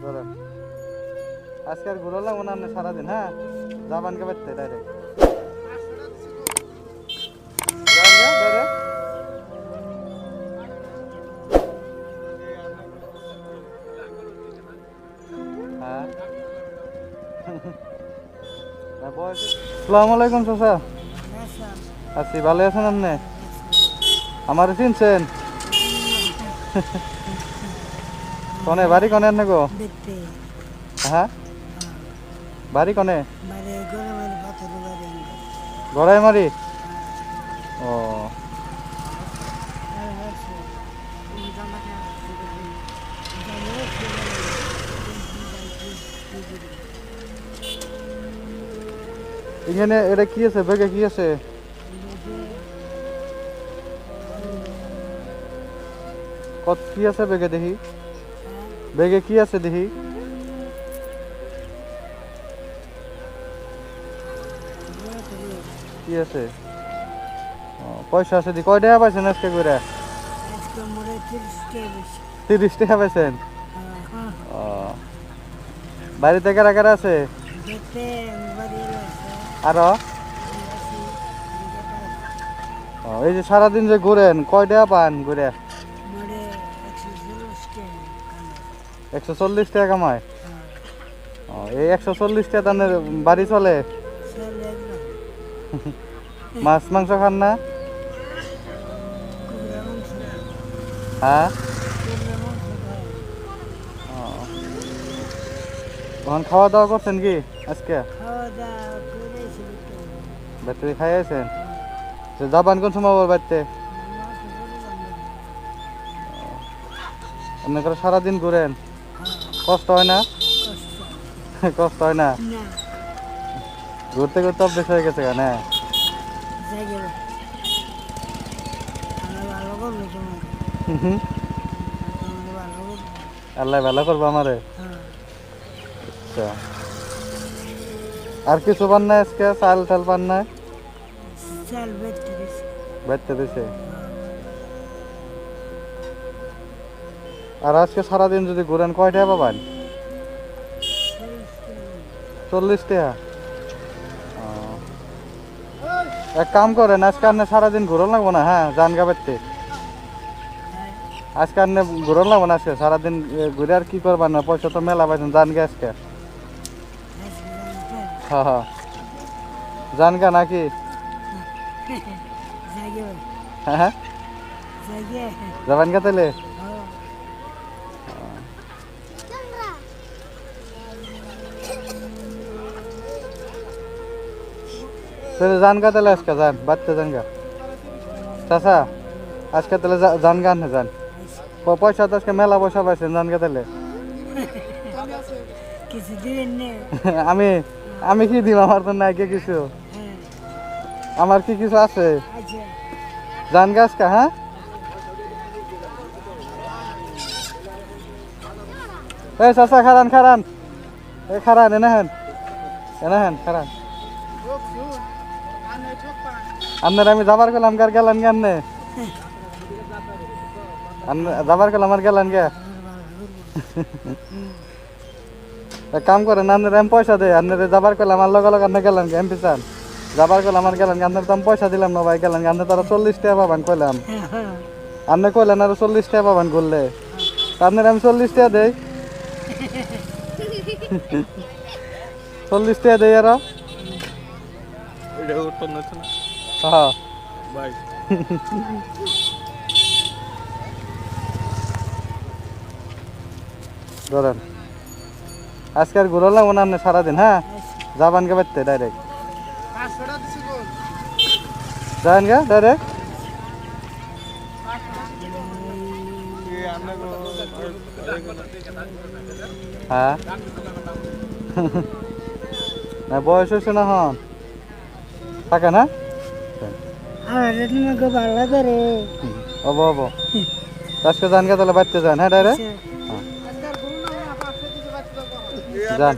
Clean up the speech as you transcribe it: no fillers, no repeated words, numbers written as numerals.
ধরেন আজকে আর ঘুরো লাগবো না আপনি সারাদিন, হ্যাঁ যাবানকে বাড়তে ডাইরেক্ট হ্যাঁ। আসসালামু আলাইকুম চাচা। আছি, ভালো আছেন আপনি? আমার চিনছেন? কনে বাড়ি কনে আনে গো? হ্যাঁ বাড়ি কনে? গড়াই মারি। ও এখানে এটা কি আছে, ব্যাগে কি আছে? কত কি আছে ব্যাগে দেখি, ব্যাগে কি আছে দেখি? কি আছে? পয়সা আছে দি, কয় টাকা পাইছেন আজকে করে? 30 টাকা পাইছেন? ও বাড়িতে কারা কারা আছে? আরো এই যে সারাদিন যে ঘুরেন কয় টাকা পান ঘুরে? 140 টাকা কামায়? এই 140 টাকা তাদের বাড়ি চলে? মাছ মাংস খান না? হ্যাঁ তখন খাওয়া দাওয়া করছেন কি আজকে? ব্যাটারি খাইয়েছেন? যাবান কোন সময় আবার বাড়তে? আপনি করে সারাদিন ঘুরেন, কষ্ট হয় না? কষ্ট হয় না? ঘুরতে ঘুরতে অভ্যেস হয়ে গেছে কেন? আল্লাহ ভালো করবো আমারে। আচ্ছা আর কিছু পান না আজকে? চাল টাল পান না? বেচতে দিছে। আর আজকে সারাদিন যদি ঘুরেন কয় টাকা পাবেন? 40 টাকা। এক কাম করেন, আজকে আপনি সারাদিন ঘুরন লাগবো না, হ্যাঁ জানগা বেচতে। আজকে আপনি ঘুরন লাগবো না, আজকে সারাদিন ঘুরে আর কি করবেন না, পয়সা তো মেলা পাইছেন, জানগা আজকে। হ্যাঁ হ্যাঁ জানগা নাকি? হ্যাঁ যাবেন কে তাহলে? তাহলে জানগা তাহলে আজকে যান, বাড়তে জানগা চাচা আজকে তাহলে যান গান যান। পয়সা তো আজকে মেলা পয়সা পাইছেন, জানগা তাহলে। আমি আমি কি দিব? আমার তো নাই কে কিছু, আমার কি কিছু আছে? জান গাছ কা, হ্যাঁ এই চাচা খারান খারান, এই খারান এনেহেন এনেহেন খারান। আপনার আমি যাবার গেলাম গার গেলান গে, আপনি যাবার গেলাম আর গেলান গে। কাম করেন, আপনার আমি পয়সা দেয়, আপনার যাবার গেলাম আর লগে লগে আপনি গেলেন গে এমপি চান। যাবার গেলাম আর গেলেন, আপনার তো আমি পয়সা দিলাম না ভাই, গেলেন আপনি তারা 40 টাকা পাবেন কইলাম, আপনি কইলেন আর 40 টাকা পাবেন করলে, আপনার আমি 40 টাকা দেই। 40 টাকা দেই আর হ্যাঁ ধরেন আজকে আর ঘুরো লাগবো না আপনি সারাদিন, হ্যাঁ যাবান কে বাড়তে ডাইরেক্ট, যাবেন গে ডাইরেক্ট। হ্যাঁ না বয়স হয়েছে না হন থাকে না? হবো হবো আজকে যান গে তাহলে বাড়তে যান, হ্যাঁ ডাইরেক্ট যান।